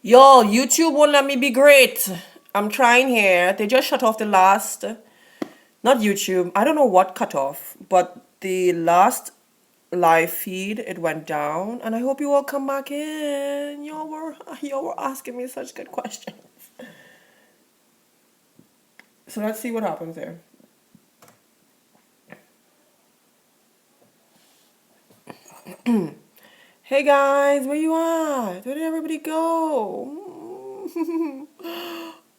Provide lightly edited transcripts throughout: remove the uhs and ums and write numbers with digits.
Yo, YouTube won't let me be great. I'm trying here. They just shut off the last, not YouTube. I don't know what cut off, but the last live feed it went down, and I hope you all come back in. Y'all were asking me such good questions. So let's see what happens there. Hey guys, where you at? Where did everybody go?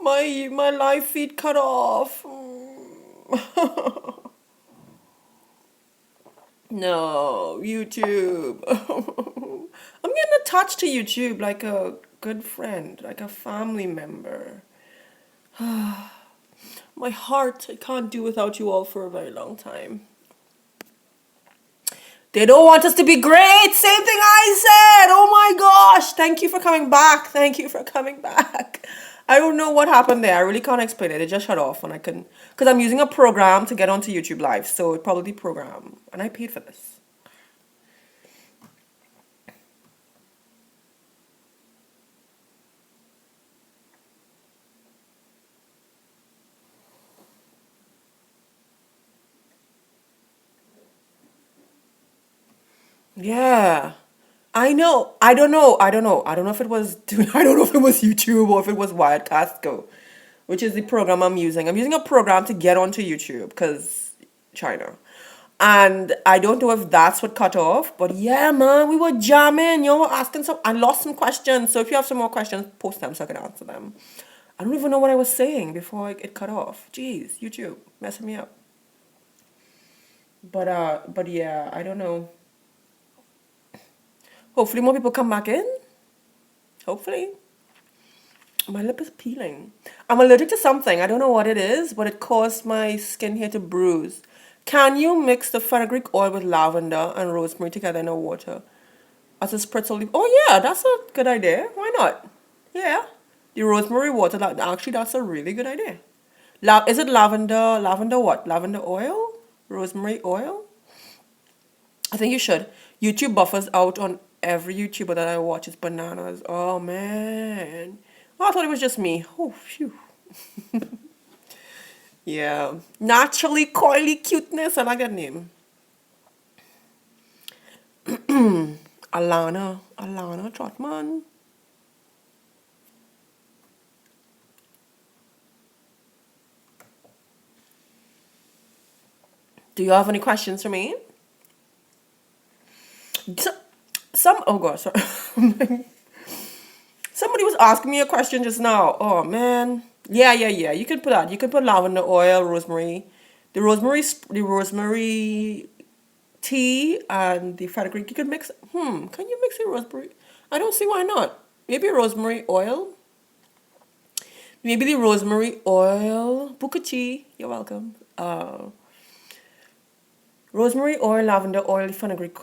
My live feed cut off. No, YouTube. I'm getting attached to YouTube like a good friend, like a family member. My heart, I can't do without you all for a very long time. They don't want us to be great. Same thing I said. Oh my gosh. Thank you for coming back. Thank you for coming back. I don't know what happened there. I really can't explain it. It just shut off and I couldn't. Because I'm using a program to get onto YouTube Live. So it probably program. And I paid for this. Yeah. I know. I don't know. I don't know. I don't know if it was I don't know if it was YouTube or if it was Wirecast Go, which is the program I'm using. I'm using a program to get onto YouTube because China. And I don't know if that's what cut off, but yeah, man, we were jamming. You were asking some. I lost some questions, so if you have some more questions, post them so I can answer them. I don't even know what I was saying before it cut off. Jeez, YouTube messing me up. But yeah, I don't know. Hopefully more people come back in. Hopefully. My lip is peeling. I'm allergic to something. I don't know what it is, but it caused my skin here to bruise. Can you mix the fenugreek oil with lavender and rosemary together in a water as a spritz olive? Oh yeah, that's a good idea. Why not? Yeah, the rosemary water. That's a really good idea. Is it lavender? Lavender what? Lavender oil? Rosemary oil? I think you should. YouTube buffers out on every YouTuber that I watch. It's bananas. Oh man. Oh, I thought it was just me. Oh phew. Yeah. Naturally coily cuteness. I like that name. Alana Trotman. Do you have any questions for me? So, oh gosh, sorry. Somebody was asking me a question just now. Oh man. Yeah. You can put that. You can put lavender oil, rosemary, the rosemary tea, and the fenugreek. You can mix. Can you mix the rosemary? I don't see why not. Maybe rosemary oil. Maybe the rosemary oil. Bukachi. You're welcome. Rosemary oil, lavender oil, fenugreek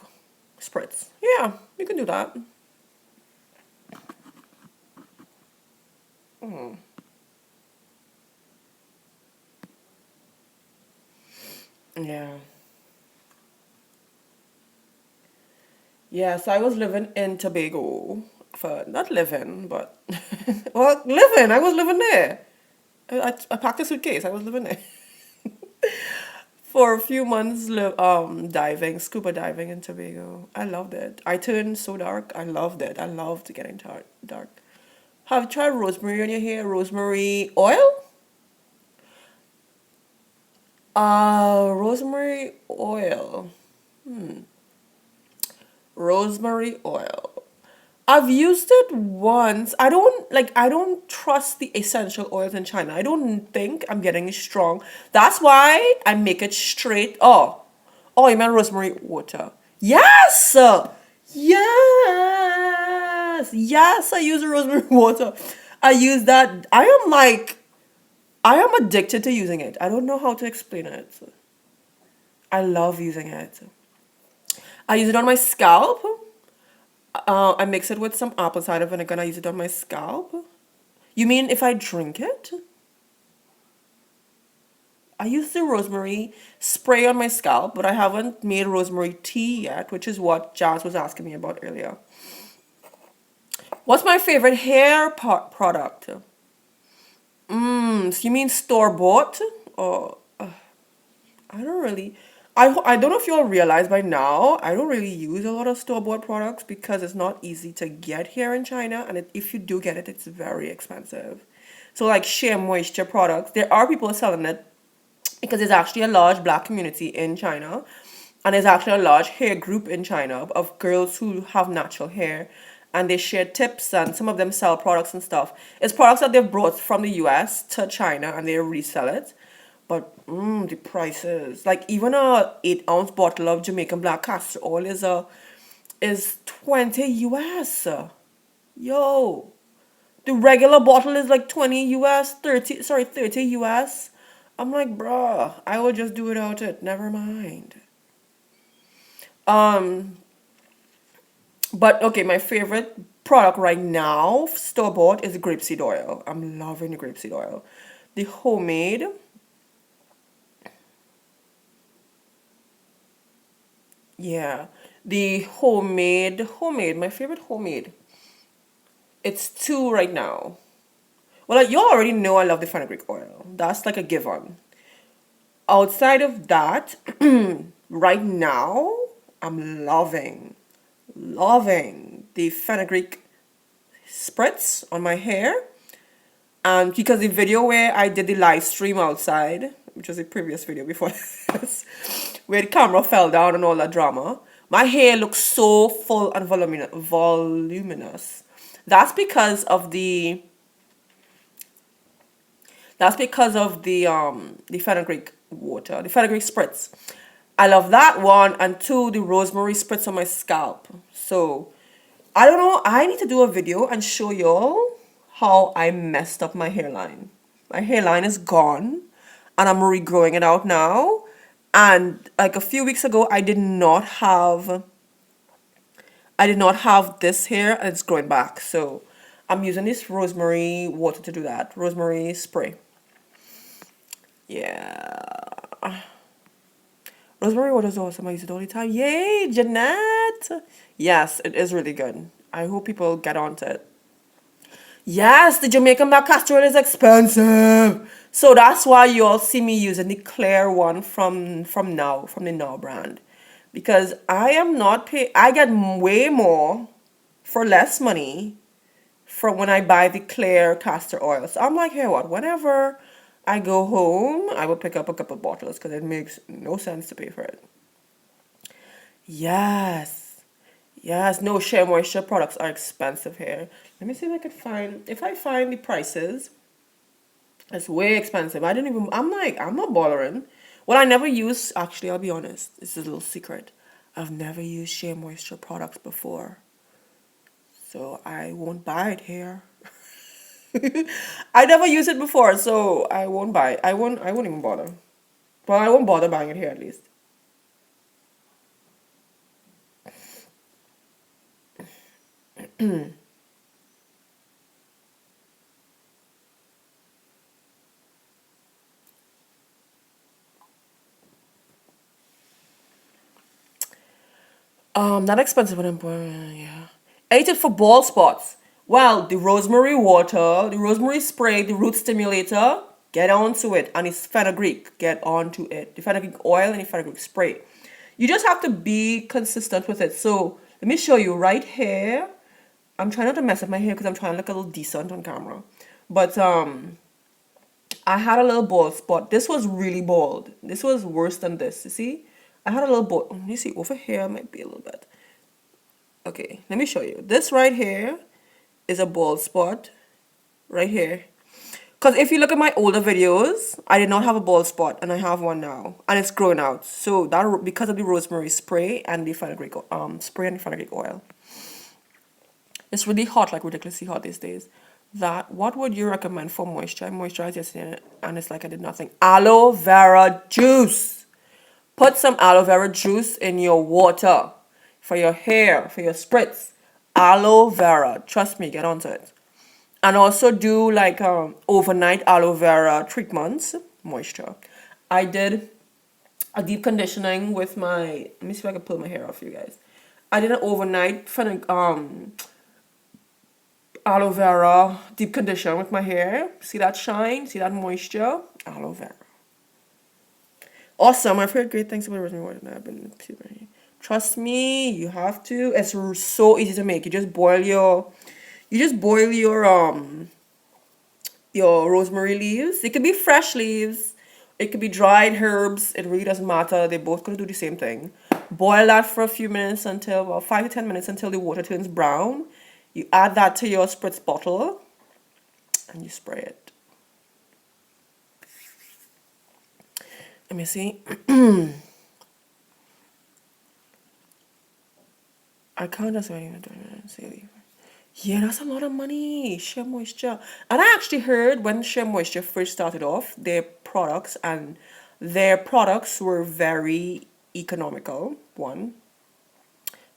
spritz. Yeah, you can do that. Yeah. Yeah, so I was living in Tobago for not living, but well, living. I was living there. I packed a suitcase. I was living there for a few months. Diving, scuba diving in Tobago. I loved it. I turned so dark. I loved it. I loved getting dark. Have you tried rosemary on your hair? Rosemary oil? Rosemary oil. Rosemary oil. I've used it once. I don't trust the essential oils in China. I don't think I'm getting strong. That's why I make it straight. Oh, you meant rosemary water. Yes! Yes, I use rosemary water. I use that. I am addicted to using it. I don't know how to explain it. I love using it. I use it on my scalp. I mix it with some apple cider vinegar and I use it on my scalp. You mean if I drink it? I use the rosemary spray on my scalp, but I haven't made rosemary tea yet, which is what Jazz was asking me about earlier. What's my favorite hair product? So you mean store bought? Or I don't really. I don't know if you all realize by now, I don't really use a lot of store bought products because it's not easy to get here in China, and if you do get it, it's very expensive. So like Shea Moisture products, there are people selling it because there's actually a large black community in China, and there's actually a large hair group in China of girls who have natural hair, and they share tips, and some of them sell products and stuff. It's products that they've brought from the US to China and they resell it. But the prices, like even a 8 ounce bottle of Jamaican black castor oil is 20 US. Yo, the regular bottle is like 20 US, 30, sorry, 30 US. I'm like, bruh, I will just do without it. Never mind. Um, but okay, my favorite product right now, store bought, is grapeseed oil. I'm loving the grapeseed oil. The homemade, yeah, the homemade, my favorite homemade. It's two right now. Well, like, you already know I love the fenugreek oil. That's like a given. Outside of that, right now, I'm loving the fenugreek spritz on my hair. And because the video where I did the live stream outside, which was the previous video before this, where the camera fell down and all that drama, my hair looks so full and voluminous. That's because of the the fenugreek water, the fenugreek spritz. I love that one, and two, the rosemary spritz on my scalp. So I don't know. I need to do a video and show y'all how I messed up my hairline. My hairline is gone, and I'm regrowing it out now. And like a few weeks ago, I did not have this hair, and it's growing back. So I'm using this rosemary water to do that. Rosemary spray. Yeah. Rosemary water is awesome. I use it all the time. Yay, Jeanette! Yes, it is really good. I hope people get onto it. Yes, the Jamaican black castor oil is expensive. So that's why you all see me using the clear one from the Now brand. Because I am not pay I get way more for less money from when I buy the clear castor oil. So I'm like, hey, what? Whenever I go home, I will pick up a couple bottles because it makes no sense to pay for it. Yes. Yes. No, Shea Moisture products are expensive here. Let me see if I could find, if I find the prices, it's way expensive. I'm not bothering. Well, I never use, actually, I'll be honest, this is a little secret. I've never used Shea Moisture products before. So I won't buy it here. I never used it before, so I won't buy it. I won't even bother. Well, I won't bother buying it here at least. Not expensive when I'm born, yeah. I ate it for bald spots. Well, the rosemary water, the rosemary spray, the root stimulator, get onto it. And it's fenugreek, get onto it. The fenugreek oil and the fenugreek spray. You just have to be consistent with it. So let me show you right here. I'm trying not to mess up my hair because I'm trying to look a little decent on camera. But I had a little bald spot. This was really bald. This was worse than this. You see? I had a little bald. Let me see. Over here might be a little bit. Okay, let me show you. This right here is a bald spot. Right here. Because if you look at my older videos, I did not have a bald spot, and I have one now, and it's growing out. So that because of the rosemary spray and the fenugreek spray and the fenugreek oil. It's really hot, like ridiculously hot these days. That what would you recommend for moisture? I moisturized yesterday, and it's like I did nothing. Aloe vera juice. Put some aloe vera juice in your water for your hair, for your spritz. Aloe vera. Trust me, get onto it. And also do like overnight aloe vera treatments, moisture. I did a deep conditioning with my, let me see if I can pull my hair off for you guys. I did an overnight Aloe vera deep condition with my hair. See that shine? See that moisture? Aloe vera. Awesome. I've heard great things about rosemary water. And I've been trust me, you have to. It's so easy to make. You just boil your rosemary leaves. It could be fresh leaves. It could be dried herbs. It really doesn't matter. They both gonna do the same thing. Boil that for a few minutes until about 5 to 10 minutes until the water turns brown. You add that to your spritz bottle and you spray it. Let me see. I can't just say. Yeah, that's a lot of money. Shea Moisture. And I actually heard when Shea Moisture first started off, their products were very economical. One.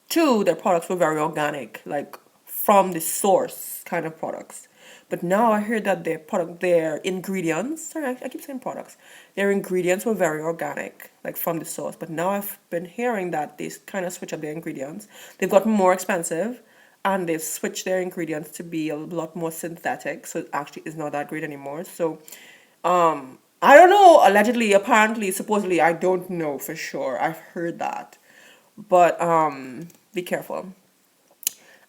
Two, their products were very organic, like from the source kind of products. But now I heard that their ingredients, sorry, I keep saying products, their ingredients were very organic, like from the source. But now I've been hearing that they kind of switch up their ingredients. They've gotten more expensive and they've switched their ingredients to be a lot more synthetic. So it actually is not that great anymore. So, I don't know, allegedly, apparently, supposedly, I don't know for sure. I've heard that. But be careful.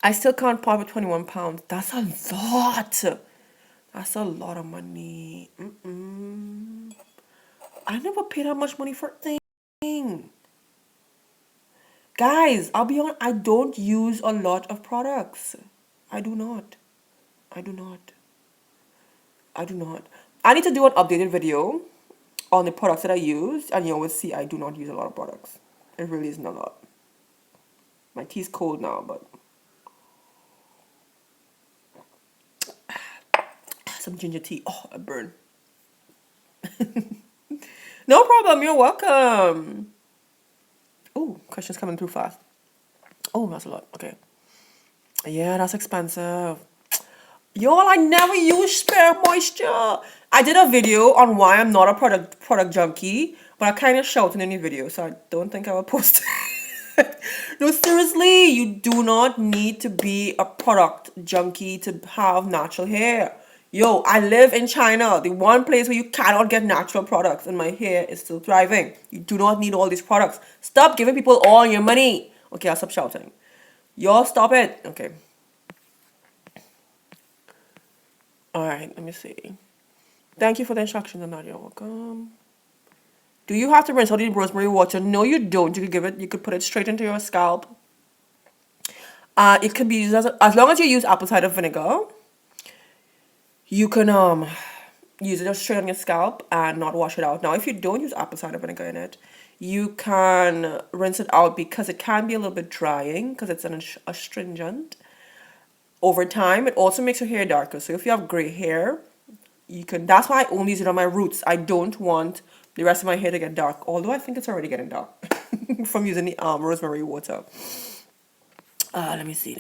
I still can't part with 21 pounds. That's a lot. That's a lot of money. I never paid that much money for a thing. Guys, I'll be honest, I don't use a lot of products. I do not. I do not. I do not. I need to do an updated video on the products that I use, and you will see I do not use a lot of products. It really isn't a lot. My tea's cold now, but some ginger tea. Oh, I burn. No problem. You're welcome. Oh, questions coming through fast. Oh, that's a lot. Okay. Yeah, that's expensive. Y'all, I never use Spare Moisture. I did a video on why I'm not a product junkie, but I kind of shouted in the video, so I don't think I will post it. No, seriously, you do not need to be a product junkie to have natural hair. Yo, I live in China, the one place where you cannot get natural products, and my hair is still thriving. You do not need all these products. Stop giving people all your money. Okay, I'll stop shouting. Y'all stop it. Okay. Alright, let me see. Thank you for the instructions, I'm not you're welcome. Do you have to rinse out the rosemary water? No, you don't. You could put it straight into your scalp. It could be used as long as you use apple cider vinegar. You can use it just straight on your scalp and not wash it out. Now, if you don't use apple cider vinegar in it, you can rinse it out because it can be a little bit drying because it's an astringent. Over time, it also makes your hair darker. So if you have gray hair, you can. That's why I only use it on my roots. I don't want the rest of my hair to get dark. Although I think it's already getting dark from using the rosemary water. Let me see.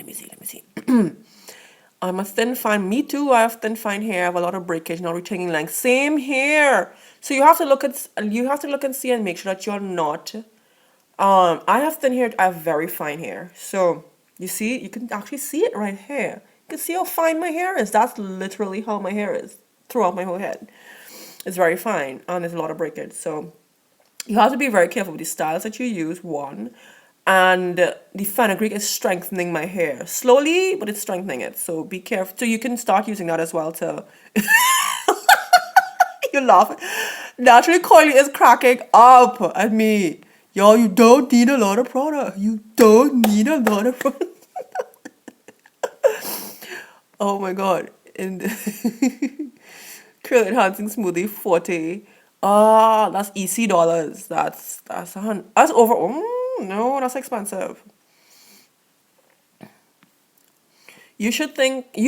I'm a thin fine. Me too. I have thin fine hair. I have a lot of breakage, not retaining length. Same here. So you have to look and see and make sure that you're not. I have thin hair. I have very fine hair. So you see, you can actually see it right here. You can see how fine my hair is. That's literally how my hair is throughout my whole head. It's very fine, and there's a lot of breakage. So you have to be very careful with the styles that you use. One. And the fenugreek is strengthening my hair slowly, but it's strengthening it. So be careful. So you can start using that as well to. You're laughing. Naturally Coily is cracking up at me. Yo, you don't need a lot of product. You don't need a lot of product. Oh my god. And curl enhancing smoothie 40. That's EC dollars. That's that's over. No, that's expensive. You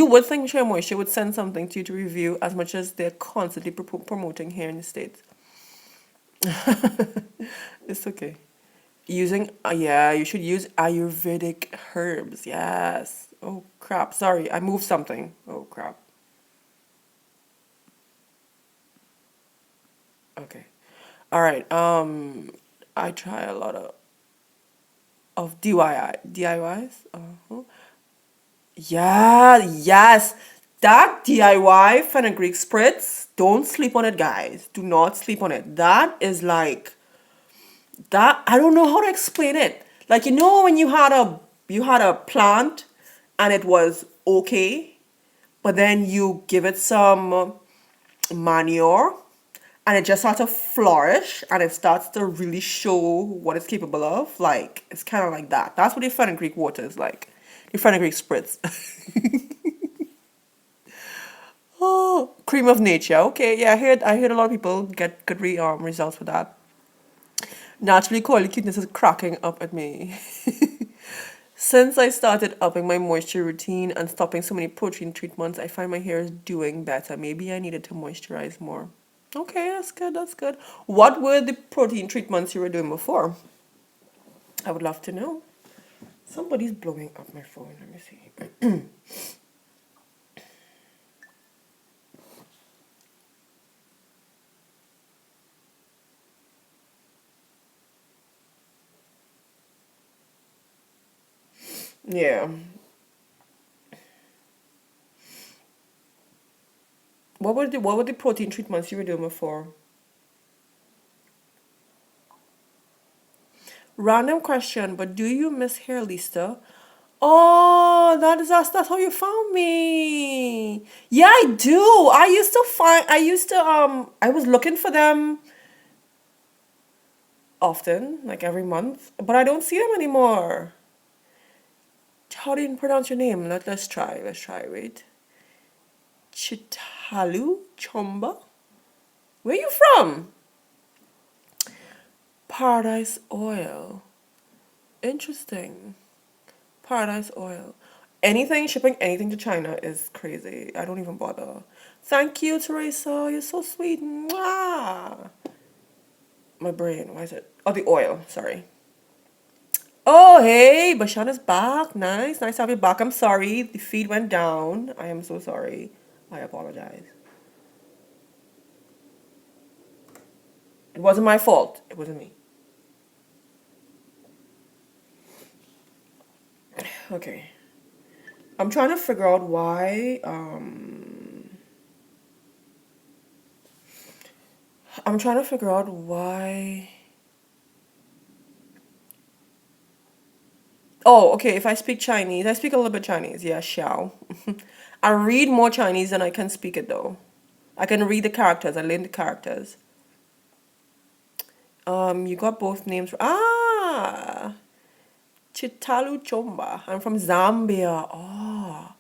would think Shea Moisture would send something to you to review as much as they're constantly promoting here in the States. It's okay. Yeah, you should use Ayurvedic herbs. Yes. Oh crap. Sorry, I moved something. Oh crap. Okay. All right. I try a lot of DIYs. Uh-huh. Yeah, yes. That DIY fenugreek spritz, don't sleep on it, guys. Do not sleep on it. That is like that. I don't know how to explain it. Like, when you had a plant and it was okay, but then you give it some manure and it just starts to flourish and it starts to really show what it's capable of. Like, it's kind of like that. That's what the fenugreek water is like. The fenugreek spritz. Oh, cream of nature. Okay, yeah, I heard a lot of people get good results with that. Naturally, coily cuteness is cracking up at me. Since I started upping my moisture routine and stopping so many protein treatments, I find my hair is doing better. Maybe I needed to moisturize more. Okay, that's good. That's good. What were the protein treatments you were doing before? I would love to know. Somebody's blowing up my phone. Let me see. Yeah. What were the protein treatments you were doing before? Random question, but do you miss hair, Lista? Oh, that's how you found me. Yeah, I do. I was looking for them often, like every month, but I don't see them anymore. How do you pronounce your name? Let's try. Let's try. Wait. Chitalu Chomba? Where you from? Paradise Oil. Interesting. Paradise Oil. Anything shipping anything to China is crazy. I don't even bother. Thank you, Teresa. You're so sweet. Mwah. My brain. Why is it? Oh, the oil. Sorry. Oh, hey, Bashan is back. Nice. Nice to have you back. I'm sorry. The feed went down. I am so sorry. I apologize. It wasn't my fault. It wasn't me. Okay. I'm trying to figure out why. I'm trying to figure out why. Oh, okay. If I speak Chinese, I speak a little bit Chinese. Yeah, xiao. I read more Chinese than I can speak it though. I can read the characters. I learn the characters. You got both names. Ah, Chitalu Chomba. I'm from Zambia. Oh,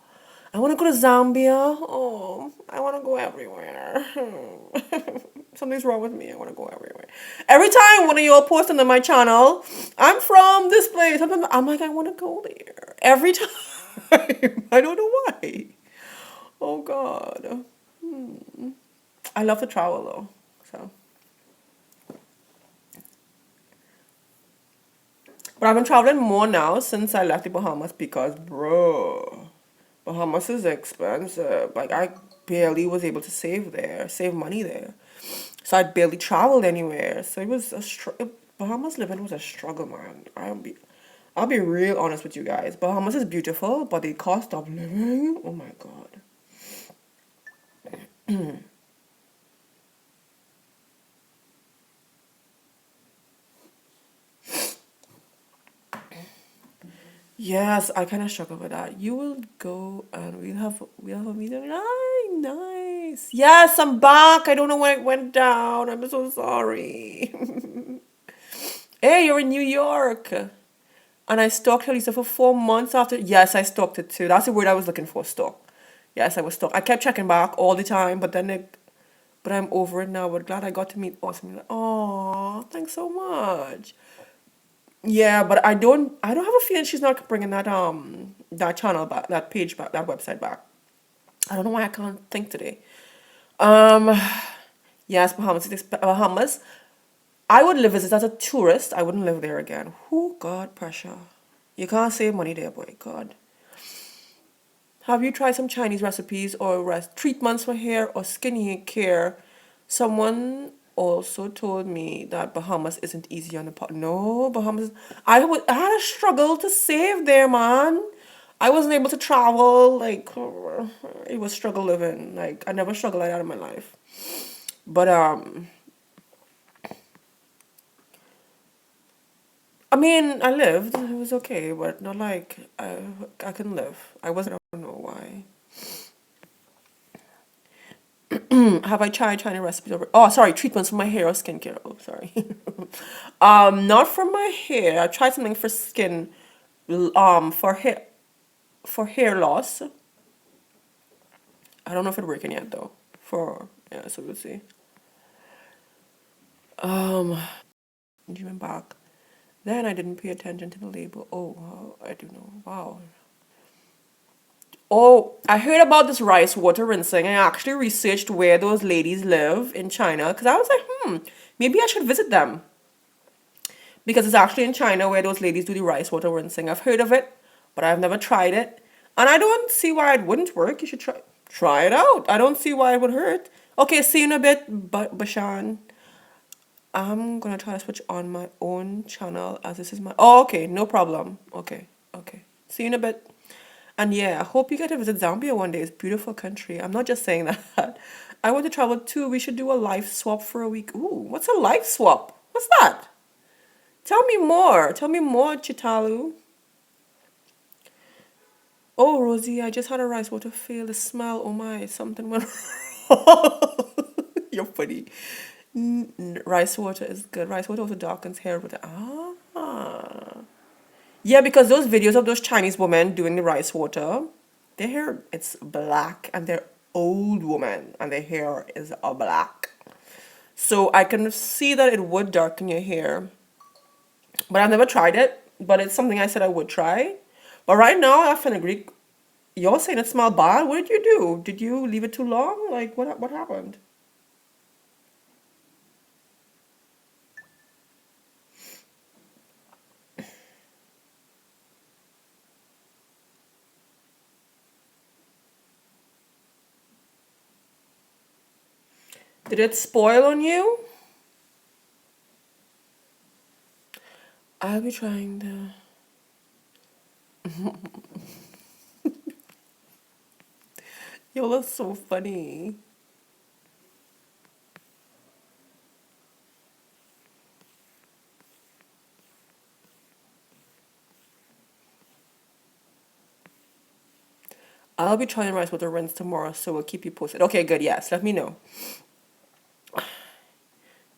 I want to go to Zambia. Oh, I want to go everywhere. Something's wrong with me. I want to go everywhere. Every time one of you all post on my channel, I'm from this place. I'm like, I want to go there. Every time. I don't know why. Oh God. I love to travel though. So, but I've been traveling more now since I left the Bahamas because, bro, Bahamas is expensive. Like I barely was able to save money there. So I barely traveled anywhere. So it was Bahamas living was a struggle, man. I'll be real honest with you guys. Bahamas is beautiful, but the cost of living, oh my God. Yes, I kind of struggle with that. You will go and we'll have a meeting. Nice. Yes, I'm back. I don't know why it went down. I'm so sorry. Hey, you're in New York. And I stalked Lisa for 4 months after. Yes, I stalked it too. That's the word I was looking for, stalk. Yes, I was stalked. I kept checking back all the time, but I'm over it now. But glad I got to meet Awesome. Oh, thanks so much. Yeah, but I don't have a feeling she's not bringing that channel back, that page back, that website back. I don't know why I can't think today. Um, yes, Bahamas. Bahamas. I would live as a tourist. I wouldn't live there again. Who God pressure. You can't save money there, boy. God. Have you tried some Chinese recipes or treatments for hair or skin care? Someone also told me that Bahamas isn't easy on the pot. No, Bahamas. I had a struggle to save there, man. I wasn't able to travel. Like it was struggle living. Like I never struggled like that in my life. But I mean, I lived. It was okay, but not like I couldn't live. I wasn't. I don't know why. Have I tried China recipes over? Oh, sorry, treatments for my hair or skincare. Oh, sorry. Not for my hair. I tried something for skin. For hair loss. I don't know if it's working yet though. For yeah, so we'll see. You went back. Then I didn't pay attention to the label. Oh, wow, I do know. Wow. Oh, I heard about this rice water rinsing. I actually researched where those ladies live in China because I was like, maybe I should visit them because it's actually in China where those ladies do the rice water rinsing. I've heard of it, but I've never tried it, and I don't see why it wouldn't work. You should try it out. I don't see why it would hurt. Okay, see you in a bit, Bashan. I'm gonna try to switch on my own channel as this is my. Oh, okay, no problem. Okay, okay. See you in a bit. And yeah, I hope you get to visit Zambia one day. It's a beautiful country. I'm not just saying that. I want to travel too. We should do a life swap for a week. Ooh, what's a life swap? What's that? Tell me more. Tell me more, Chitalu. Oh, Rosie, I just had a rice water fail. The smell. Oh my, something went wrong. You're funny. Rice water is good. Rice water also darkens hair with ah. Yeah, because those videos of those Chinese women doing the rice water, their hair it's black and they're old women and their hair is all black. So I can see that it would darken your hair. But I've never tried it, but it's something I said I would try. But right now, I find Greek, you're saying it smelled bad. What did you do? Did you leave it too long? Like what happened? Did it spoil on you? I'll be trying to. You look so funny. I'll be trying rice with the rinse tomorrow, so we'll keep you posted. Okay, good. Yes, let me know.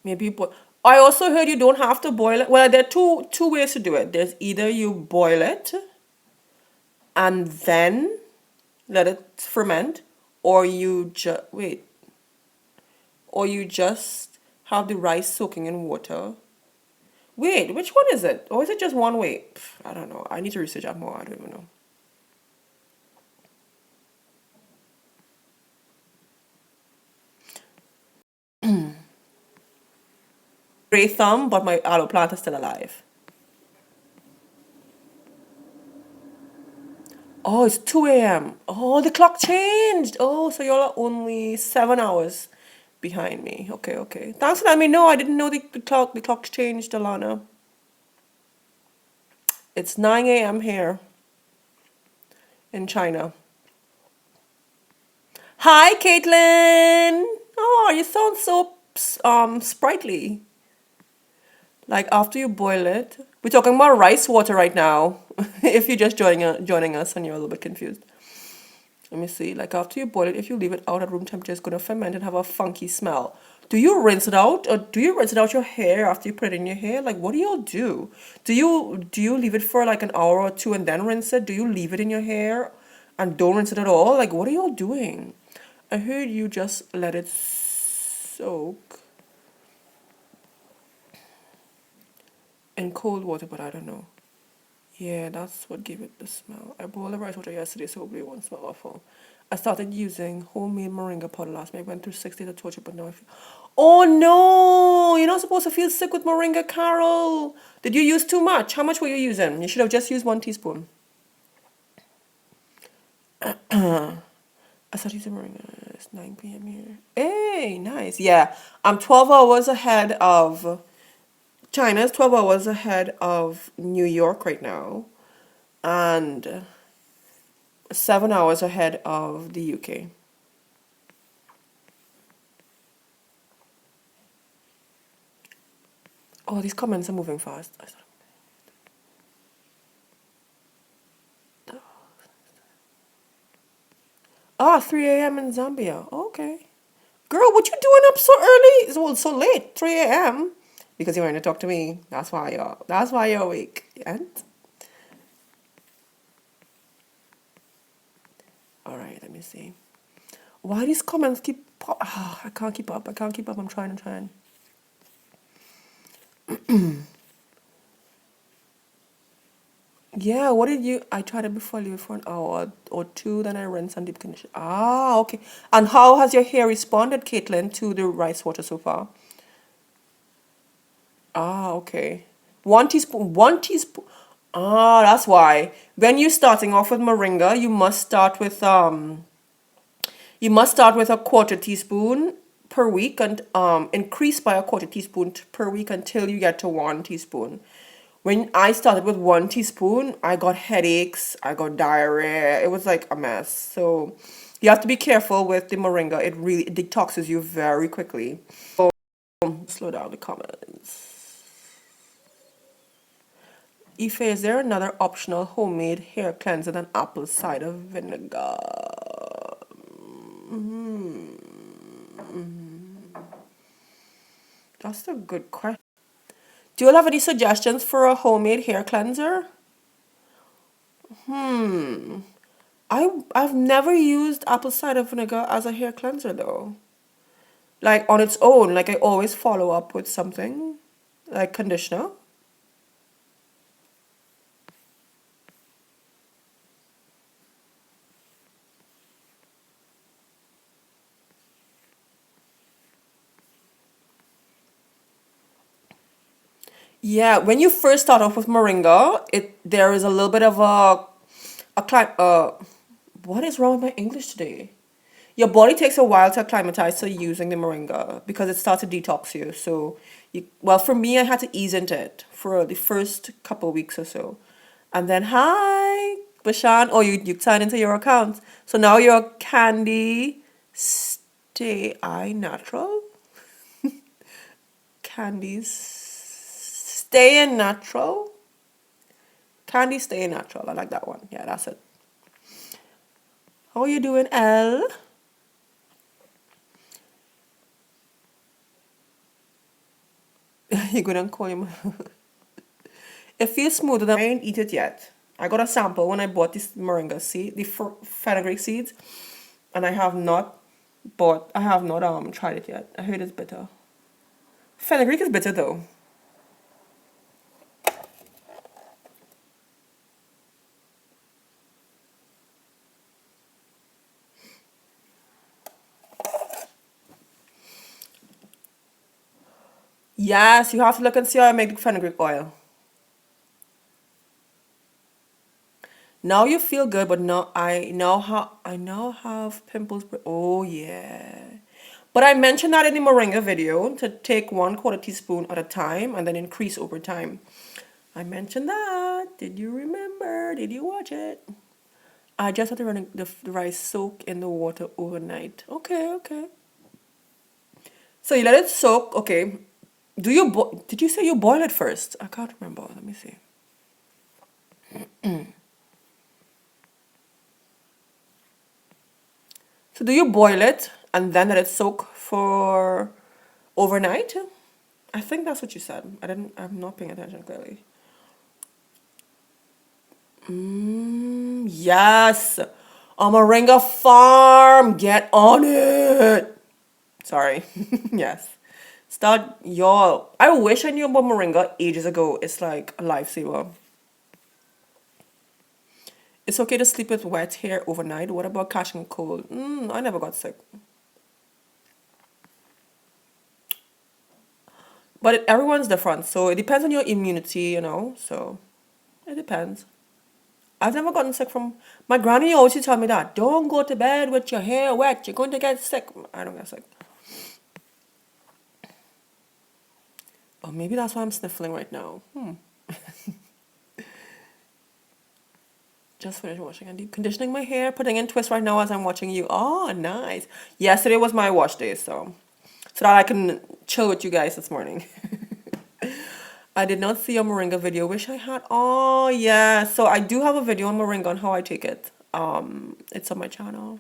Maybe I also heard you don't have to boil it. Well, there are two ways to do it. There's either you boil it and then let it ferment, or you just wait, or you just have the rice soaking in water. Wait, which one is it? Or is it just one way? I don't know. I need to research that more. I don't even know. Gray thumb, but my aloe plant is still alive. Oh, it's 2 a.m. Oh, the clock changed. Oh, so you're only 7 hours behind me. Okay, okay. Thanks for letting me know. I didn't know the clock changed, Alana. It's 9 a.m. here in China. Hi, Caitlin. Oh, you sound so sprightly. Like after you boil it, we're talking about rice water right now. If you're just joining us and you're a little bit confused. Let me see. Like after you boil it, if you leave it out at room temperature, it's gonna ferment and have a funky smell. Do you rinse it out, or do you rinse it out your hair after you put it in your hair? Like, what do you do? Do you leave it for like an hour or two and then rinse it? Do you leave it in your hair and don't rinse it at all? Like, what are y'all doing? I heard you just let it soak in cold water, but I don't know. Yeah, that's what gave it the smell. I boiled the rice water yesterday, so hopefully it won't smell awful. I started using homemade moringa powder last week. I went through 6 days of torture, but now I feel. Oh no! You're not supposed to feel sick with moringa, Carol. Did you use too much? How much were you using? You should have just used 1 teaspoon. I started using moringa. It's 9 p.m. here. Hey, nice. Yeah, I'm 12 hours ahead of. China's 12 hours ahead of New York right now. And 7 hours ahead of the UK. Oh, these comments are moving fast. Ah, 3 a.m. in Zambia. Okay. Girl, what you doing up so early? So late, 3 a.m. Because you want to talk to me. That's why you're awake. And all right, let me see. Why these comments keep I can't keep up. I can't keep up. I'm trying. Yeah, what did you I tried it before you for an hour or two, then I rinsed and deep condition. Ah, okay. And how has your hair responded, Caitlin, to the rice water so far? Ah, okay. 1 teaspoon, 1 teaspoon. Ah, that's why. When you're starting off with moringa, you must start with a quarter teaspoon per week and increase by a quarter teaspoon per week until you get to 1 teaspoon. When I started with 1 teaspoon, I got headaches, I got diarrhea. It was like a mess. So you have to be careful with the moringa. It detoxes you very quickly. Slow down the comments. Ife, is there another optional homemade hair cleanser than apple cider vinegar? That's a good question. Do you all have any suggestions for a homemade hair cleanser? I've never used apple cider vinegar as a hair cleanser though. Like on its own, like I always follow up with something like conditioner. Yeah, when you first start off with moringa, there is a little bit of a clim what is wrong with my English today? Your body takes a while to acclimatize to using the moringa because it starts to detox you. So well, for me, I had to ease into it for the first couple weeks or so. And then, hi, Bashan. Oh, you signed into your account. So now you're Candy Stay I Natural? Candy's Stay in Natural? Candy Stay Natural. I like that one. Yeah, that's it. How are you doing, Elle? You gonna call him? It feels smoother than I ain't eat it yet. I got a sample when I bought this moringa seed, the fenugreek seeds, and I have not tried it yet. I heard it's bitter. Fenugreek is bitter though. Yes, you have to look and see how I make the fenugreek oil. Now you feel good, but I now have pimples. Oh yeah. But I mentioned that in the moringa video to take 1/4 teaspoon at a time and then increase over time. I mentioned that. Did you remember? Did you watch it? I just had to run the rice soak in the water overnight. Okay, okay. So you let it soak. Okay. Did you say you boil it first? I can't remember. Let me see. So do you boil it and then let it soak for overnight? I think that's what you said. I'm not paying attention clearly. Yes. A moringa farm. Get on it. Sorry. Yes. Start y'all. I wish I knew about moringa ages ago. It's like a lifesaver. It's okay to sleep with wet hair overnight. What about catching a cold? I never got sick. But everyone's different, so it depends on your immunity. So it depends. I've never gotten sick from my granny always used to tell me that. Don't go to bed with your hair wet. You're going to get sick. I don't get sick. Oh, maybe that's why I'm sniffling right now. Just finished washing and deep conditioning my hair, putting in twists right now as I'm watching you. Oh, nice. Yesterday was my wash day, so that I can chill with you guys this morning. I did not see your moringa video. Wish I had. Oh, yeah. So I do have a video on moringa on how I take it. It's on my channel.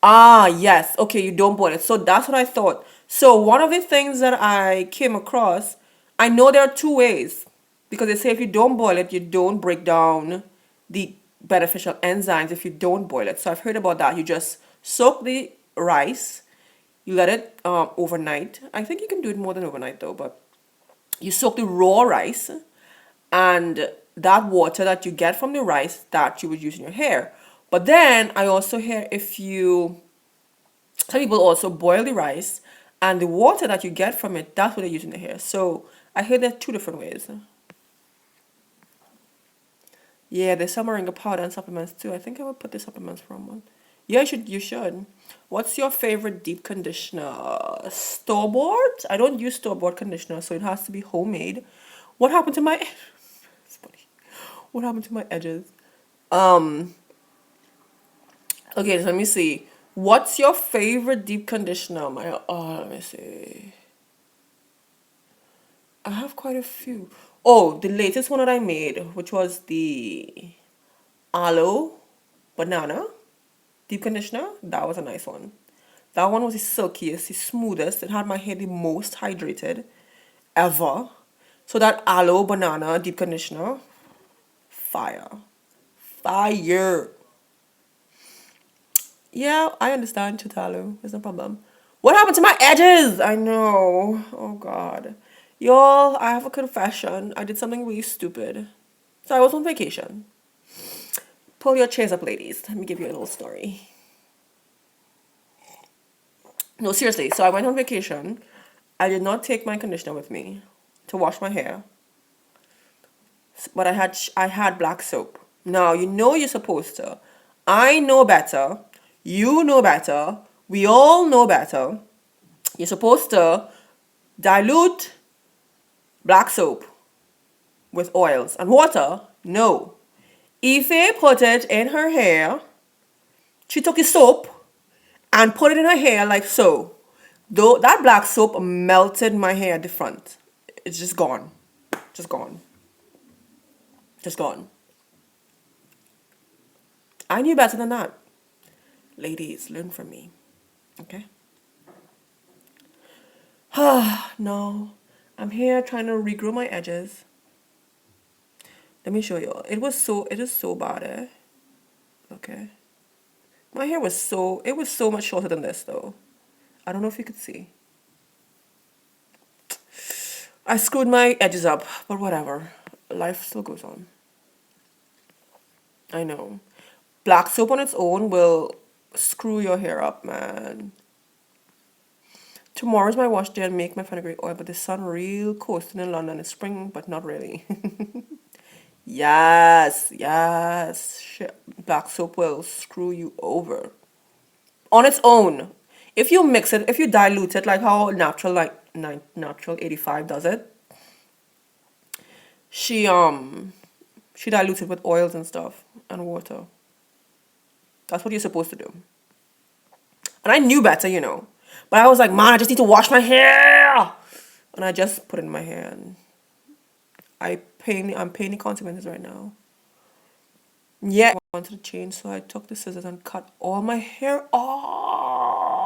Ah, yes. Okay, you don't boil it. So that's what I thought. So one of the things that I came across, I know there are two ways because they say if you don't boil it, you don't break down the beneficial enzymes if you don't boil it. So I've heard about that. You just soak the rice, you let it overnight. I think you can do it more than overnight though, but you soak the raw rice and that water that you get from the rice that you would use in your hair. But then I also hear if you some people also boil the rice and the water that you get from it, that's what they use in the hair. So I hear there are two different ways. Yeah, there's some moringa powder and supplements too. I think I would put the supplements from one. Yeah, you should. What's your favorite deep conditioner? Store bought? I don't use store bought conditioner, so it has to be homemade. What happened to my it's funny. What happened to my edges? Um okay, so let me see. What's your favorite deep conditioner? My let me see. I have quite a few. Oh, the latest one that I made, which was the aloe banana deep conditioner. That was a nice one. That one was the silkiest, the smoothest. It had my hair the most hydrated ever. So that aloe banana deep conditioner, fire. Fire. Yeah, I understand Chitalo. There's no problem. What happened to my edges? I know. Oh God. Y'all, I have a confession. I did something really stupid. So I was on vacation. Pull your chairs up, ladies. Let me give you a little story. No, seriously. So I went on vacation. I did not take my conditioner with me to wash my hair, but I had black soap. Now you know you're supposed to. I know better. You know better. We all know better. You're supposed to dilute black soap with oils and water. No. Ife put it in her hair. She took the soap and put it in her hair like so. Though that black soap melted my hair at the front. It's just gone. Just gone. Just gone. I knew better than that. Ladies, learn from me. Okay? No. I'm here trying to regrow my edges. Let me show you. It is so bad, eh? Okay. My hair it was so much shorter than this though. I don't know if you could see. I screwed my edges up, but whatever. Life still goes on. I know. Black soap on its own will screw your hair up, man. Tomorrow's my wash day and make my fenugreek oil, but the sun real coasting in London. It's spring, but not really. Yes, yes. Shit. Black soap will screw you over. On its own. If you mix it, if you dilute it like how natural 85 does it, she she dilutes it with oils and stuff and water. That's what you're supposed to do. And I knew better. But I was like, man, I just need to wash my hair. And I just put it in my hair and I'm paying the consequences right now. Yeah, I wanted to change, so I took the scissors and cut all my hair off.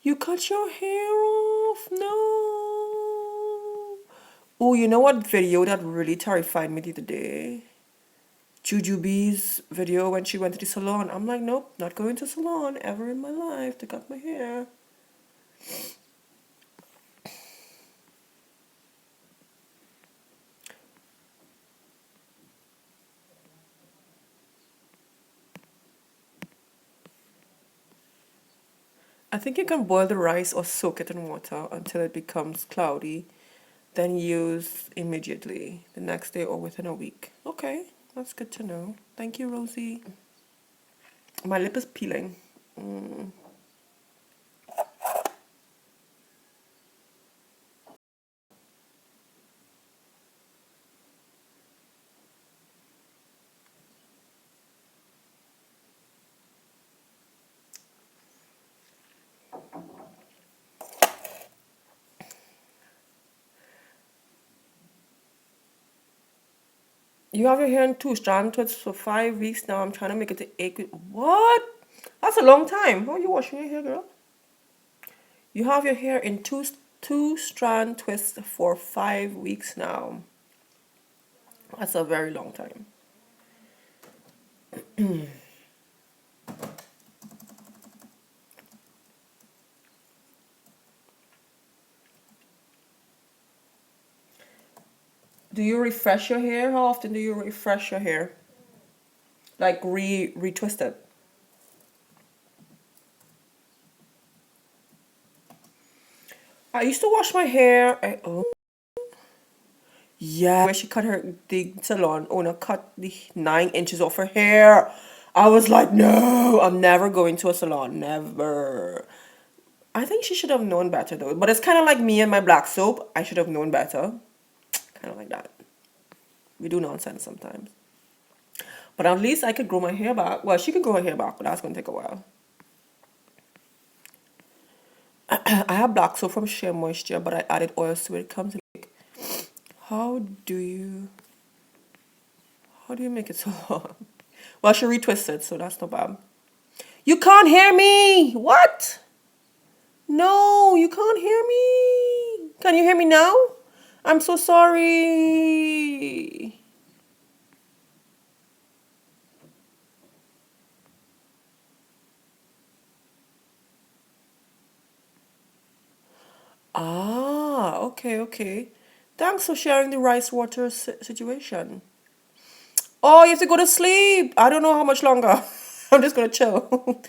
You cut your hair off? No. Oh, you know what video that really terrified me the other day? Jujubee's video when she went to the salon. I'm like, nope, not going to salon ever in my life to cut my hair. I think you can boil the rice or soak it in water until it becomes cloudy, then use immediately the next day or within a week. Okay, that's good to know. Thank you, Rosie. My lip is peeling. You have your hair in two strand twists for 5 weeks now. I'm trying to make it to 8 weeks. What? That's a long time. How are you washing your hair, girl? You have your hair in two strand twists for 5 weeks now. That's a very long time. Do you refresh your hair? How often do you refresh your hair? Like retwist it? I used to wash my hair. Oh yeah, where she cut her the salon owner cut the 9 inches off her hair. I was like, no, I'm never going to a salon. Never. I think she should have known better though. But it's kind of like me and my black soap. I should have known better. Kind of like that. We do nonsense sometimes. But at least I could grow my hair back. Well, she could grow her hair back, but that's going to take a while. I have black soap from Shea Moisture, but I added oils to it. It comes like, how do you how do you make it so long? Well, she retwisted, so that's no bad. You can't hear me. What? No, you can't hear me. Can you hear me now? I'm so sorry. Ah, okay, okay. Thanks for sharing the rice water situation. Oh, you have to go to sleep. I don't know how much longer. I'm just gonna chill.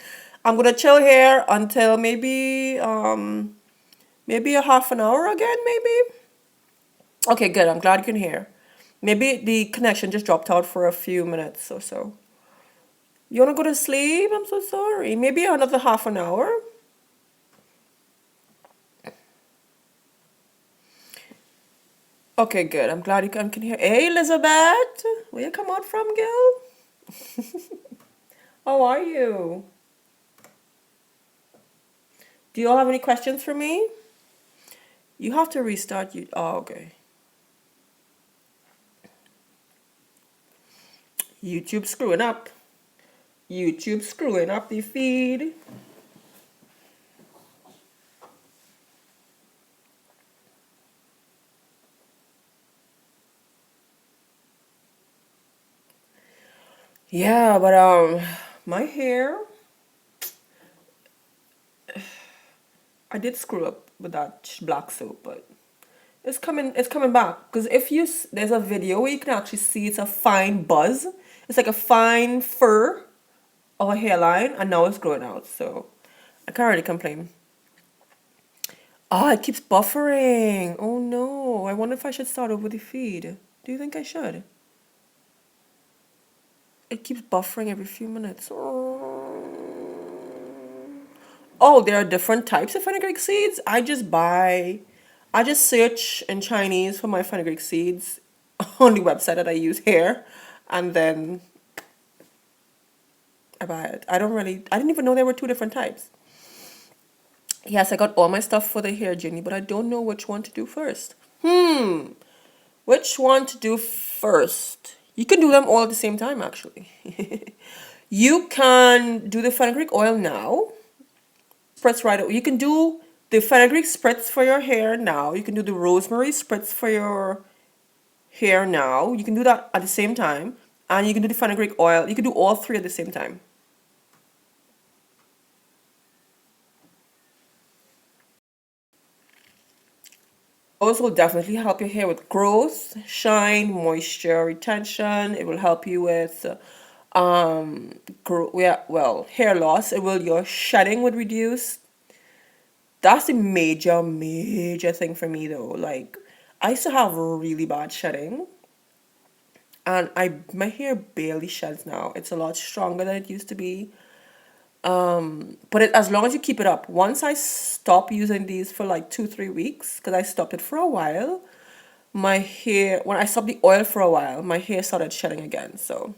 I'm gonna chill here until maybe a half an hour again, maybe. Okay, good. I'm glad you can hear. Maybe the connection just dropped out for a few minutes or so. You wanna go to sleep? I'm so sorry. Maybe another half an hour. Okay, good. I'm glad you can hear. Hey, Elizabeth, where you come out from, girl? How are you? Do you all have any questions for me? You have to restart you. Oh, okay. YouTube screwing up. YouTube screwing up the feed. Yeah, but my hair, I did screw up with that black soap, but it's coming back. Because if there's a video where you can actually see it's a fine buzz. It's like a fine fur of a hairline, and now it's growing out. So I can't really complain. Ah, it keeps buffering. Oh no. I wonder if I should start over the feed. Do you think I should? It keeps buffering every few minutes. Oh, there are different types of fenugreek seeds. I just search in Chinese for my fenugreek seeds on the website that I use here, and then I buy it. I didn't even know there were two different types. Yes, I got all my stuff for the hair journey, but I don't know which one to do first. Which one to do first? You can do them all at the same time, actually. You can do the fenugreek oil now. Spritz right away. You can do the fenugreek spritz for your hair now. You can do the rosemary spritz for your hair now. You can do that at the same time. And you can do the fenugreek oil. You can do all three at the same time. Those will definitely help your hair with growth, shine, moisture retention. It will help you with yeah, well, hair loss. It will Your shedding would reduce. That's the major thing for me though. Like I used to have really bad shedding, and my hair barely sheds now. It's a lot stronger than it used to be. But as long as you keep it up, once I stop using these for like 2 3 weeks, because I stopped it for a while, my hair when I stopped the oil for a while, my hair started shedding again. So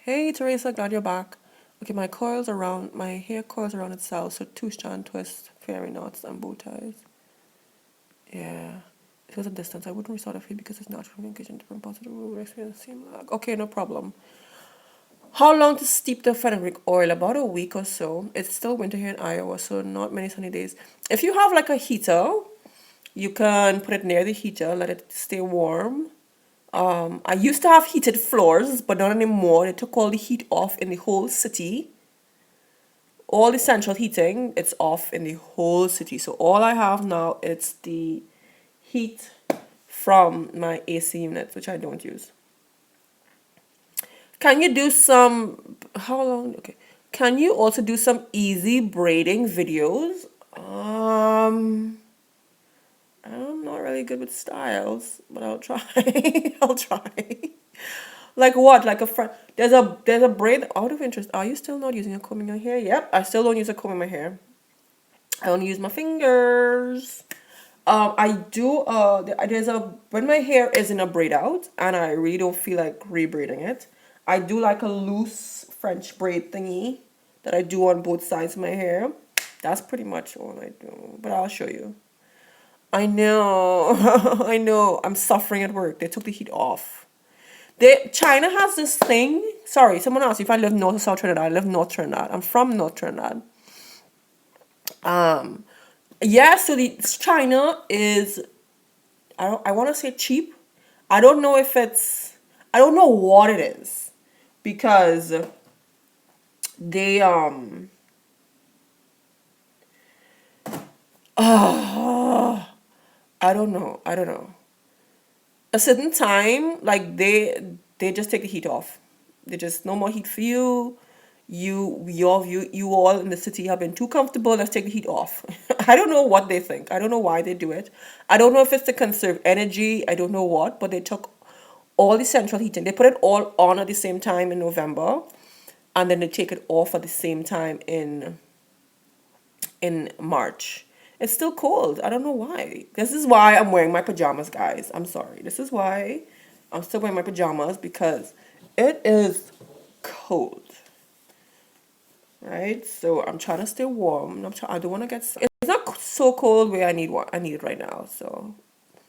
hey Teresa, glad you're back. Okay, my hair coils around itself, so twist and twist, fairy knots and bow ties. Yeah. It was a distance. I wouldn't resort of it because it's natural engagement different parts of the room experience the same lag. Okay, no problem. How long to steep the fenugreek oil? About a week or so. It's still winter here in Iowa, so not many sunny days. If you have like a heater, you can put it near the heater, let it stay warm. I used to have heated floors, but not anymore. They took all the heat off in the whole city. All the central heating, it's off in the whole city. So all I have now is the heat from my AC unit, which I don't use. Can you do some, how long, okay. Can you also do some easy braiding videos? I'm not really good with styles, but I'll try. I'll try. Like what? Like a friend. There's a braid out of interest. Are you still not using a comb in your hair? Yep, I still don't use a comb in my hair. I only use my fingers. I do. There's a when my hair is in a braid out, and I really don't feel like rebraiding it. I do like a loose French braid thingy that I do on both sides of my hair. That's pretty much all I do. But I'll show you. I know, I know. I'm suffering at work. They took the heat off. China has this thing. Sorry, someone asked if I live North or South Trinidad. I live North Trinidad. I'm from North Trinidad. Yeah, so the China is I want to say cheap. I don't know if it's I don't know what it is because they I don't know. I don't know. A certain time, like they just take the heat off. They just no more heat for you. You all in the city have been too comfortable. Let's take the heat off. I don't know what they think. I don't know why they do it. I don't know if it's to conserve energy. I don't know what, but they took all the central heating. They put it all on at the same time in November, and then they take it off at the same time in March. It's still cold. I don't know why. This is why I'm wearing my pajamas, guys. I'm sorry. This is why I'm still wearing my pajamas because it is cold. Right? So I'm trying to stay warm. I don't want to get it's not so cold where I need it right now. So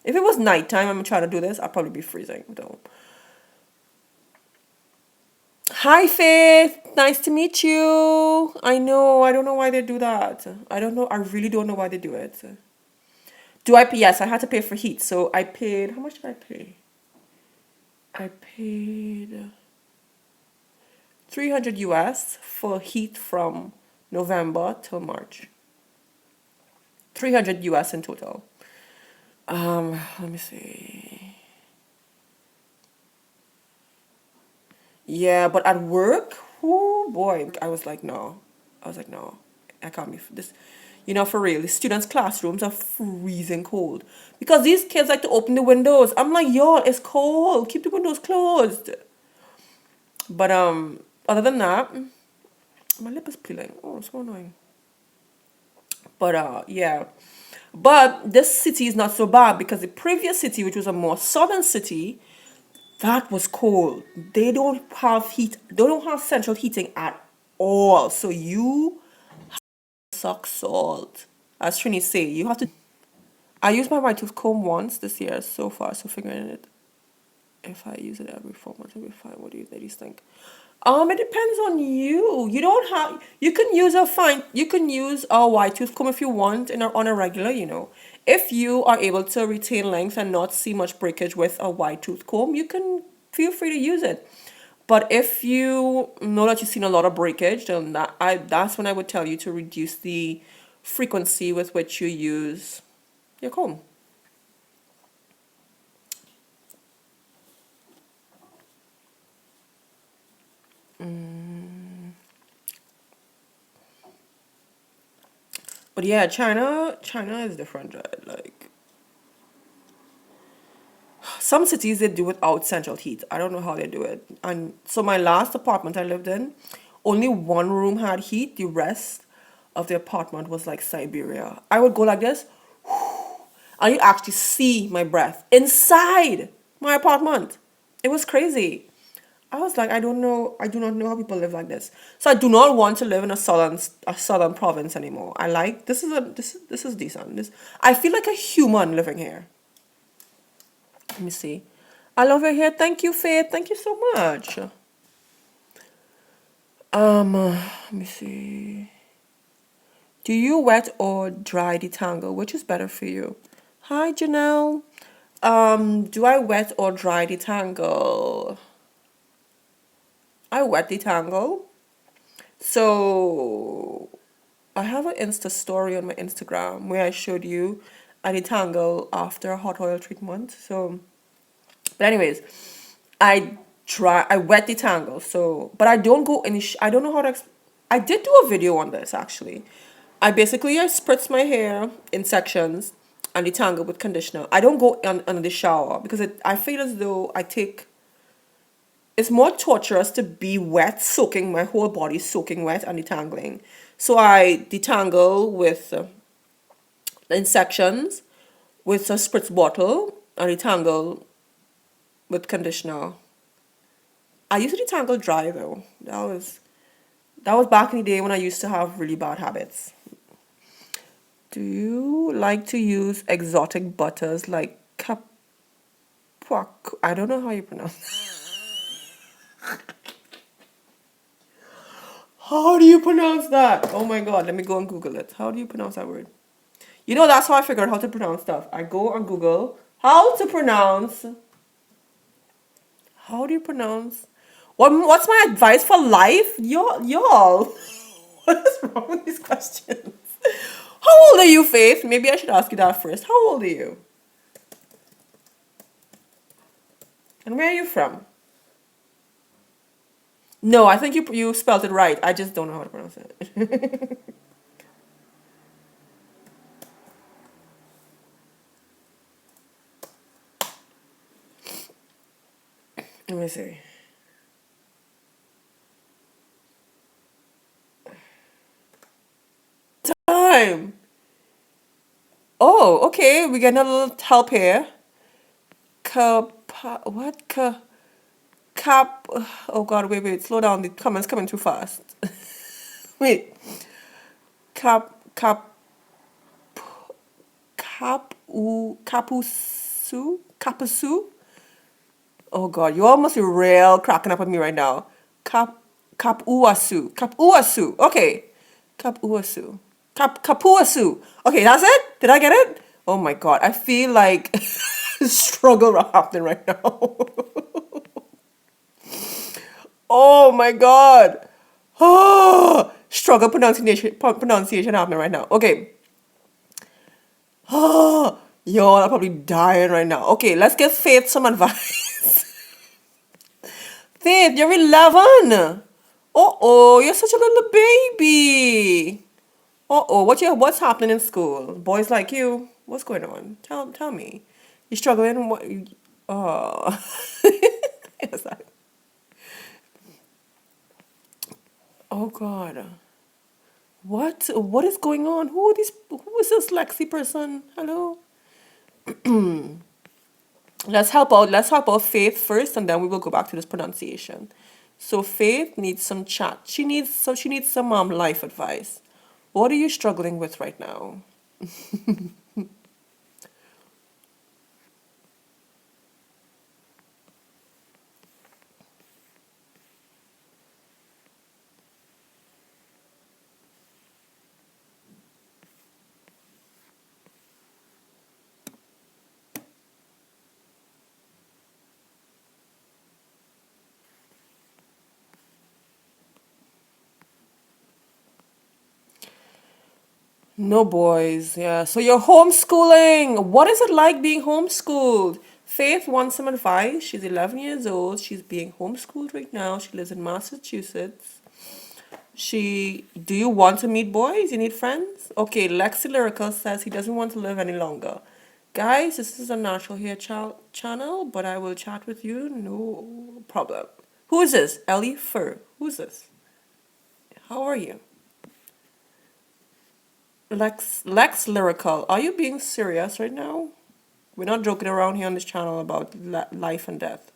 if it was nighttime, I'm trying to do this, I'll probably be freezing though. Hi Faith, nice to meet you. I know, I don't know why they do that. I don't know, I really don't know why they do it. Do I pay? Yes, I had to pay for heat. So I paid, how much did I pay? I paid 300 US for heat from November till March. 300 US in total. Let me see. Yeah, but at work, oh boy, I was like, no. I was like, no, I can't be this. For real, the students' classrooms are freezing cold because these kids like to open the windows. I'm like, y'all, it's cold. Keep the windows closed. But other than that, my lip is peeling. Oh, it's so annoying. But yeah. But this city is not so bad because the previous city, which was a more southern city, that was cold. They don't have heat. They don't have central heating at all. So you suck salt. As Trini say, you have to. I used my white tooth comb once this year so far. So figuring it, if I use it every 4 months, it'll be fine. What do you ladies think? It depends on you. You don't have. You can use a fine. You can use a white tooth comb if you want, on a regular. If you are able to retain length and not see much breakage with a white tooth comb, you can feel free to use it. But if you know that you've seen a lot of breakage, then that's when I would tell you to reduce the frequency with which you use your comb. But yeah, China is different, right? Like some cities they do without central heat. I don't know how they do it. And so my last apartment I lived in, only one room had heat. The rest of the apartment was like Siberia. I would go like this, and you actually see my breath inside my apartment. It was crazy. I was like, I don't know, I do not know how people live like this. So I do not want to live in a southern province anymore. I like this is decent. This I feel like a human living here. Let me see. I love your hair. Thank you, Faith. Thank you so much. Let me see. Do you wet or dry detangle? Which is better for you? Hi, Janelle. Do I wet or dry detangle? I wet detangle. So I have an Insta story on my Instagram where I showed you a detangle after a hot oil treatment. So, but anyways, I wet detangle. So, but I don't go any. I don't know how to. I did do a video on this actually. I spritz my hair in sections and detangle with conditioner. I don't go under the shower because I feel as though it's more torturous to be wet, soaking my whole body, soaking wet and detangling. So I detangle with in sections with a spritz bottle and detangle with conditioner. I used to detangle dry though. That was back in the day when I used to have really bad habits. Do you like to use exotic butters like Capuac? I don't know how you pronounce. How do you pronounce that? Oh my god, let me go and Google it. How do you pronounce that word? You know, that's how I figured out how to pronounce stuff. I go on Google. How to pronounce. How do you pronounce? What's my advice for life? Y'all. What is wrong with these questions? How old are you, Faith? Maybe I should ask you that first. How old are you? And where are you from? No, I think you spelled it right. I just don't know how to pronounce it. Let me see. Time. Oh, okay. We get a little help here. What? Cap. Oh God, wait. Slow down. The comments coming too fast. Wait. Cap. Capusu. Oh God, you all must be real cracking up at me right now. Cap. Capuasu. Okay. Capuasu. Capuasu. Okay, that's it. Did I get it? Oh my God, I feel like struggle happening right now. Oh my God. Oh, struggle pronunciation happening right now. Okay. Oh, yo, I'm probably dying right now. Okay, let's give Faith some advice. Faith, you're 11. Oh, you're such a little baby. What's happening in school? Boys like you, what's going on? Tell me. You struggling? What? Oh, Yes, oh God. What is going on? Who is this Lexi person? Hello? Let's help out Faith first and then we will go back to this pronunciation. So Faith needs some chat. She needs some life advice. What are you struggling with right now? No boys, yeah. So you're homeschooling. What is it like being homeschooled? Faith wants some advice. She's 11 years old. She's being homeschooled right now. She lives in Massachusetts. Do you want to meet boys? You need friends? Okay, Lexi Lyrical says he doesn't want to live any longer. Guys, this is a natural hair channel, but I will chat with you, no problem. Who is this? Ellie Fur. Who's this? How are you? Lex Lyrical. Are you being serious right now? We're not joking around here on this channel about life and death.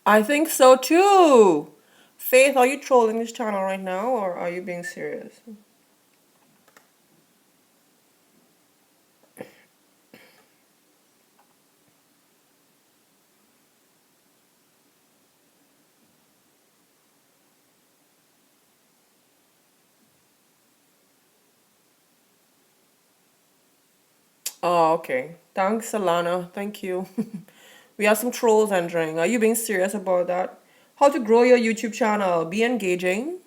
I think so too. Faith, are you trolling this channel right now or are you being serious? Oh, okay. Thanks, Alana. Thank you. We have some trolls entering. Are you being serious about that? How to grow your YouTube channel? Be engaging.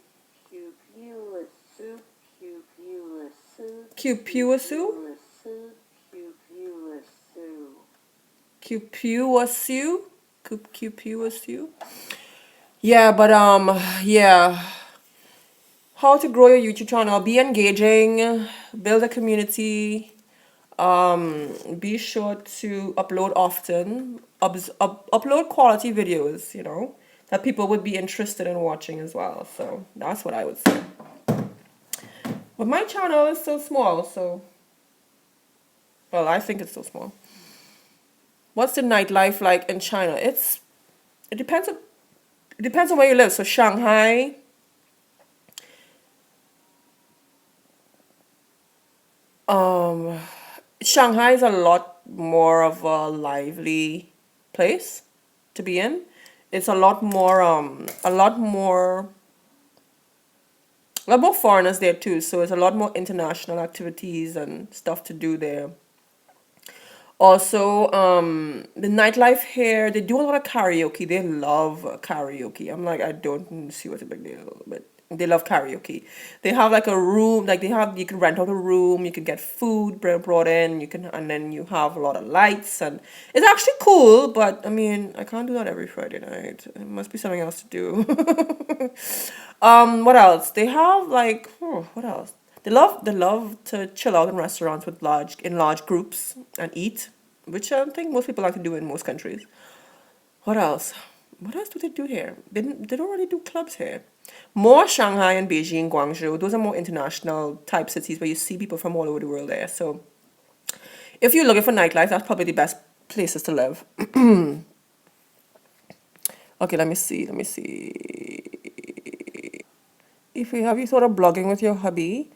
Pew pew soup, pew pew soup, Cupuasu? soup, pew pew soup. Cupuasu? Cupuasu? Yeah, but yeah. How to grow your YouTube channel? Be engaging. Build a community. Be sure to upload often. Upload quality videos, that people would be interested in watching as well. So that's what I would say. But my channel is so small, so well, I think it's so small. What's the nightlife like in China? It depends on where you live. So um, Shanghai is a lot more of a lively place to be in. It's a lot more foreigners there too, so it's a lot more international activities and stuff to do there. Also, the nightlife here, they do a lot of karaoke. They love karaoke. I'm like, I don't see what's a big deal, but they love karaoke. They have like a room, like you can rent out a room, you can get food brought in, and then you have a lot of lights, and it's actually cool. But I mean, I can't do that every Friday night. It must be something else to do. What else? They have like, what else? They love to chill out in restaurants in large groups and eat, which I think most people like to do in most countries. What else? What else do they do here? They don't really do clubs here. More Shanghai and Beijing, Guangzhou. Those are more international type cities where you see people from all over the world there. So if you're looking for nightlife, that's probably the best places to live. Okay, let me see. Let me see. If you have you thought of blogging with your hubby?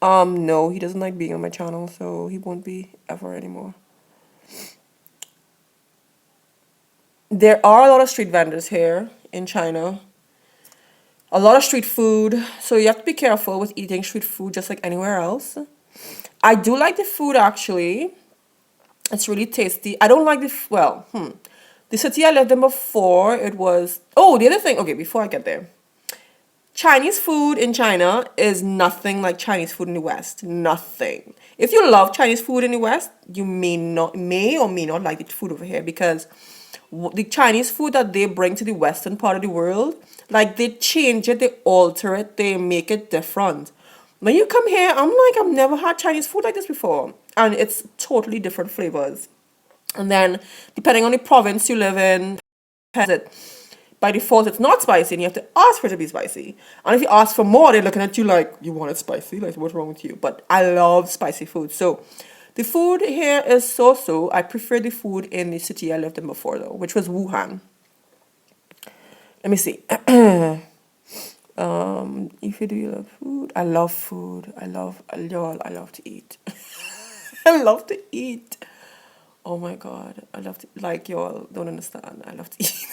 No, he doesn't like being on my channel, so he won't be ever anymore. There are a lot of street vendors here in China. A lot of street food, so you have to be careful with eating street food just like anywhere else. I do like the food actually. It's really tasty. I don't like the city I lived in before, it was, oh, the other thing, okay, before I get there. Chinese food in China is nothing like Chinese food in the West. Nothing. If you love Chinese food in the West, you may or may not like the food over here because the Chinese food that they bring to the Western part of the world, like they change it, they alter it, they make it different. When you come here, I'm like, I've never had Chinese food like this before, and it's totally different flavors. And then, depending on the province you live in, it by default it's not spicy and you have to ask for it to be spicy. And if you ask for more, they're looking at you like, you want it spicy? Like, what's wrong with you? But I love spicy food. So the food here is so. I prefer the food in the city I lived in before though, which was Wuhan. Let me see. If you do love food, I love food. Y'all, I love to eat. I love to eat. Oh my god, I love to, like, y'all don't understand. I love to eat.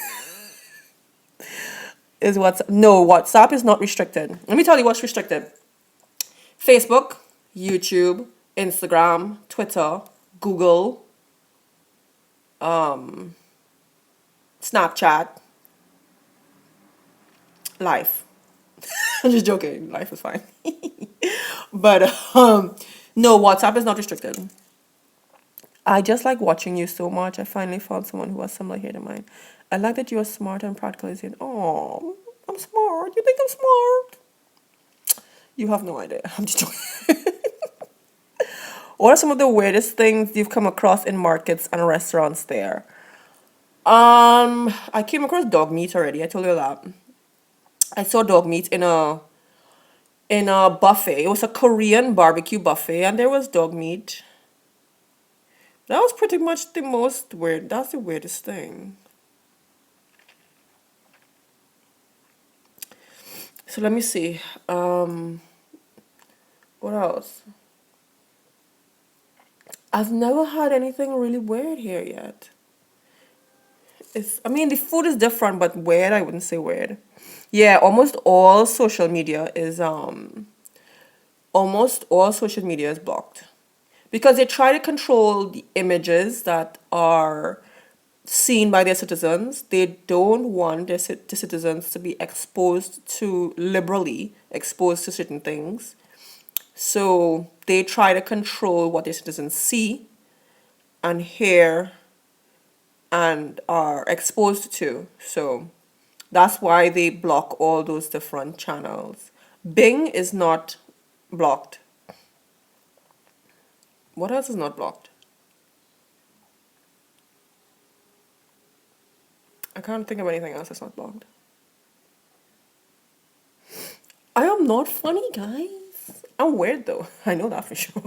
Is WhatsApp? No, WhatsApp is not restricted. Let me tell you what's restricted: Facebook, YouTube, Instagram, Twitter, Google, Snapchat, Life. I'm just joking. Life is fine. But no, WhatsApp is not restricted. I just like watching you so much. I finally found someone who has similar hair to mine. I like that you are smart and practical. Oh, I'm smart. You think I'm smart? You have no idea. I'm just joking. What are some of the weirdest things you've come across in markets and restaurants there? I came across dog meat already. I told you that. I saw dog meat in a buffet. It was a Korean barbecue buffet, and there was dog meat. That was pretty much the most weird. That's the weirdest thing. So let me see. What else? I've never had anything really weird here yet. I mean, the food is different, but weird, I wouldn't say weird. Yeah, almost all social media is blocked because they try to control the images that are seen by their citizens. They don't want the citizens to be exposed to liberally exposed to certain things. So they try to control what their citizens see and hear and are exposed to. So that's why they block all those different channels. Bing is not blocked. What else is not blocked? I can't think of anything else that's not blocked. I am not funny, guys. I'm weird though. I know that for sure.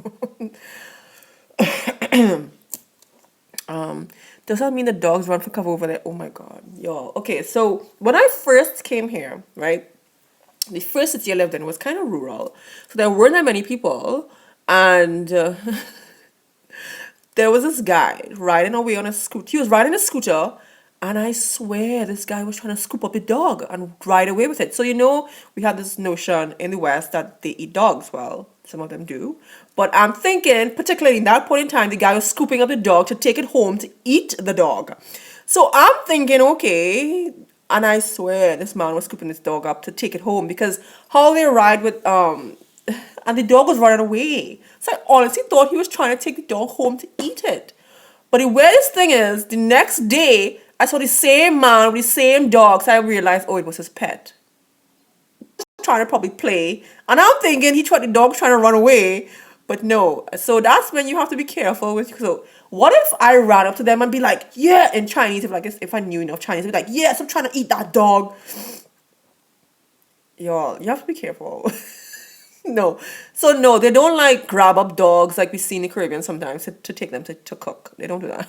Does that mean the dogs run for cover over there? Oh my god, y'all. Okay, so when I first came here, right, the first city I lived in was kind of rural, so there weren't that many people, and there was this guy riding away on a scooter. He was riding a scooter, and I swear this guy was trying to scoop up the dog and ride away with it. So, we have this notion in the West that they eat dogs. Well, some of them do. But I'm thinking, particularly in that point in time, the guy was scooping up the dog to take it home to eat the dog. So I'm thinking, okay. And I swear this man was scooping this dog up to take it home because how they ride with and the dog was running away. So I honestly thought he was trying to take the dog home to eat it. But the weirdest thing is, the next day, I saw the same man with the same dog, so I realized, oh, it was his pet. Trying to probably play. And I'm thinking the dog trying to run away. But no. So that's when you have to be careful with. So what if I ran up to them and be like, yeah, in Chinese, if I knew enough Chinese, I'd be like, yes, I'm trying to eat that dog. Y'all, you have to be careful. No. So no, they don't like grab up dogs like we see in the Caribbean sometimes to take them to cook. They don't do that.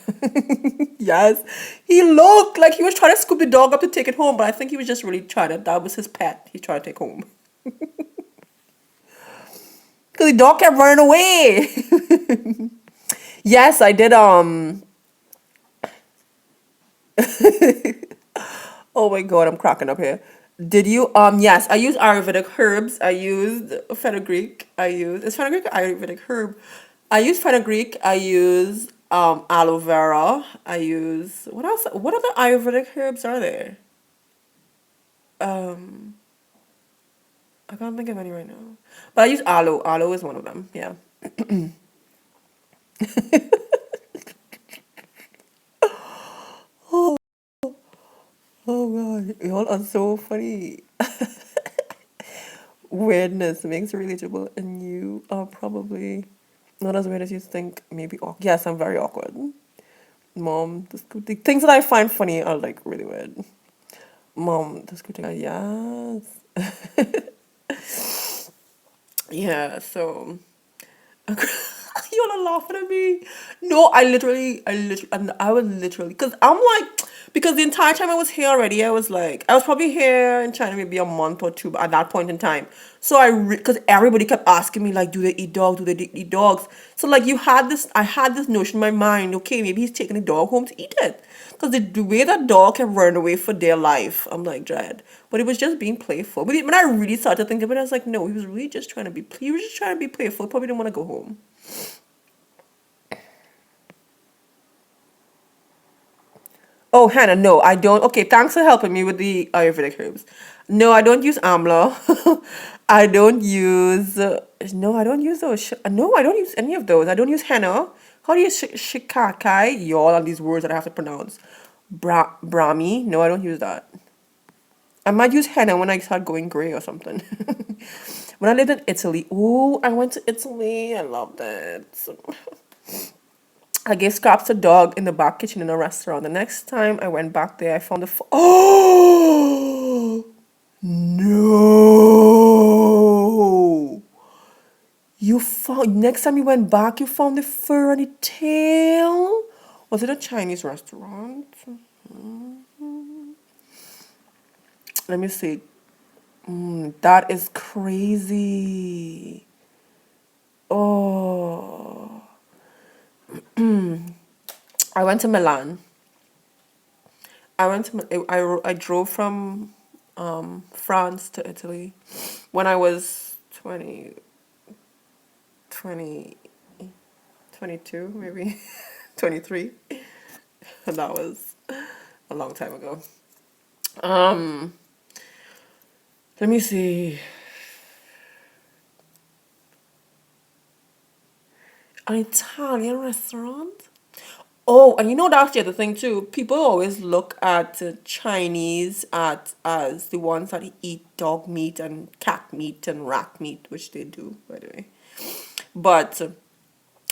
Yes. He looked like he was trying to scoop the dog up to take it home, but I think he was just really trying to that was his pet he tried to take home. Because the dog kept running away. Yes, I did oh my god, I'm cracking up here. Did you yes, I used Ayurvedic herbs. I used fenugreek. Is fenugreek an Ayurvedic herb? I use fenugreek, I use aloe vera. I use what else? What other Ayurvedic herbs are there? Um I can't think of any right now. But I use aloe. Aloe is one of them, yeah. Oh god, y'all are so funny. Weirdness makes it relatable, and you are probably not as weird as you think. Maybe awkward. Yes, I'm very awkward. Mom, the things that I find funny are like really weird. Mom, the scooting. Yes. Yeah. So you're not laughing at me. No, and I was literally, because I'm like, because the entire time I was here already, I was probably here in China maybe a month or two at that point in time. So because everybody kept asking me, like, do they eat dogs? Do they eat dogs? So, like, I had this notion in my mind, okay, maybe he's taking the dog home to eat it. Because the way that dog can run away for their life, I'm like, dread. But it was just being playful. But when I really started to think of it, I was like, no, he was just trying to be playful. He probably didn't want to go home. Oh, Hannah, no, I don't. Okay, thanks for helping me with the Ayurvedic herbs. No, I don't use amla. I don't use. No, I don't use those. No, I don't use any of those. I don't use henna. How do you shikakai? Y'all are these words that I have to pronounce. Brahmi. No, I don't use that. I might use henna when I start going gray or something. When I lived in Italy, ooh, I went to Italy. I loved it. I gave scraps to dog in the back kitchen in a restaurant. The next time I went back there, I found oh no! You found next time you went back, you found the fur and the tail. Was it a Chinese restaurant? Let me see. That is crazy. Oh, I went to Milan. I drove from France to Italy when I was 20, 22, maybe 23. And that was a long time ago. Um, Let me see. An Italian restaurant? Oh, and you know that's the other thing too. People always look at Chinese at as the ones that eat dog meat and cat meat and rat meat, which they do, by the way. But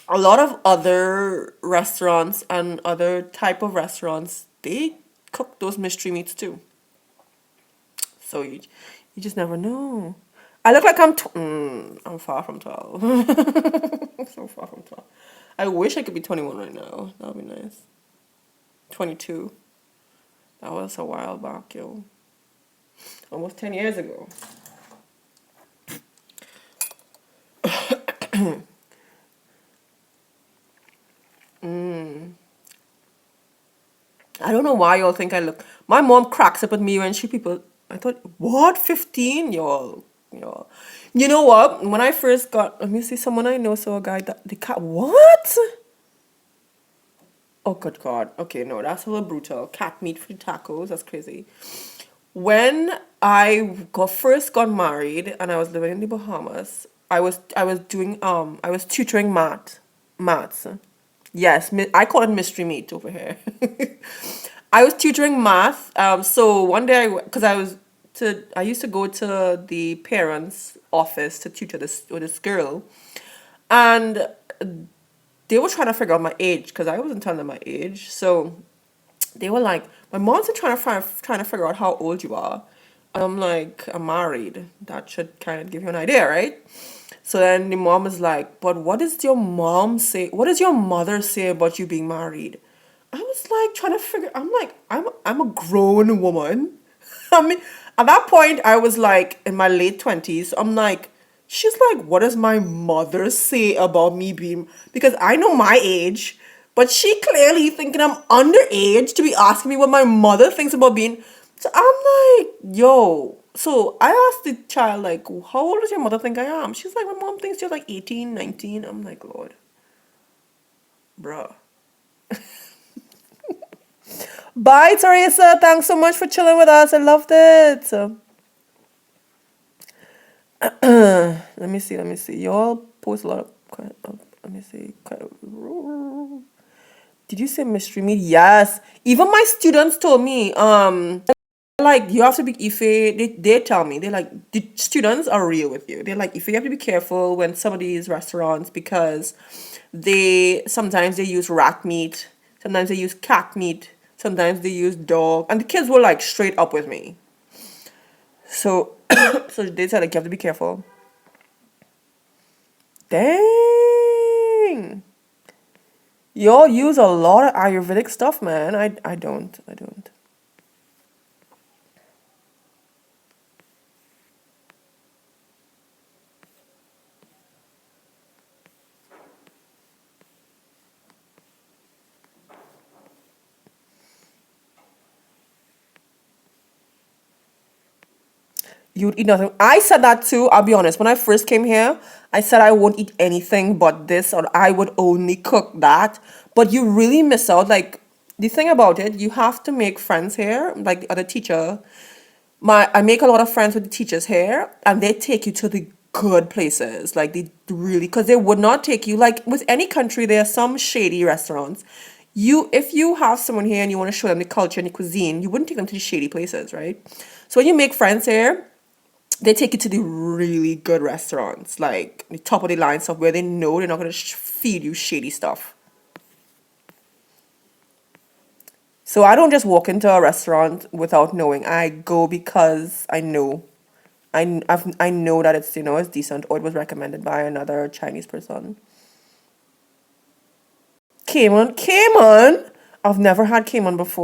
a lot of other restaurants and other type of restaurants, they cook those mystery meats too. So you just never know. I look like I'm far from 12. So far from 12. I wish I could be 21 right now. That would be nice. 22. That was a while back, yo. Almost 10 years ago. I don't know why y'all think I look. My mom cracks up at me when she people. I thought, what? 15? Y'all. Y'all. You know what? When I first got. Let me see, someone I know saw a guy that. The cat. What? Oh, good God. Okay, no, that's a little brutal. Cat meat for tacos. That's crazy. When first got married and I was living in the Bahamas, I was tutoring maths. Yes, I call it mystery meat over here. I was tutoring math. So one day because I used to go to the parents' office to tutor this girl, and they were trying to figure out my age because I wasn't telling them my age. So they were like, my mom's trying to figure out how old you are. I'm like, I'm married. That should kind of give you an idea, right? So then the mom is like, but what does your mom say? What does your mother say about you being married? I was like trying to figure. I'm like, I'm a grown woman. I mean, at that point, I was like in my late 20s. I'm like, she's like, what does my mother say about me being? Because I know my age, but she clearly thinking I'm underage to be asking me what my mother thinks about being. So I'm like, yo. So I asked the child, like, how old does your mother think I am? She's like, my mom thinks you're like 18, 19. I'm like, Lord, bruh. Bye, Teresa. Thanks so much for chilling with us. I loved it. Let me see. Let me see. Y'all post a lot of. Let me see. Did you say mystery meat? Yes. Even my students told me. Like you have to be Ife. They tell me they're like the students are real with you. They're like Ife. You have to be careful when some of these restaurants because they use rat meat. Sometimes they use cat meat. Sometimes they use dog. And the kids were like straight up with me. So so they said like you have to be careful. Dang. Y'all use a lot of Ayurvedic stuff, man. I don't. I don't. You'd eat nothing. I said that too. I'll be honest. When I first came here, I said I won't eat anything but this, or I would only cook that. But you really miss out. Like the thing about it, you have to make friends here. Like the other teacher, I make a lot of friends with the teachers here, and they take you to the good places. Like they really, because they would not take you. Like with any country, there are some shady restaurants. If you have someone here and you want to show them the culture and the cuisine, you wouldn't take them to the shady places, right? So when you make friends here, they take you to the really good restaurants, like the top of the line stuff where they know they're not going to feed you shady stuff. So I don't just walk into a restaurant without knowing. I go because I know. I know that it's decent or it was recommended by another Chinese person. Cayman, Cayman. I've never had Cayman before.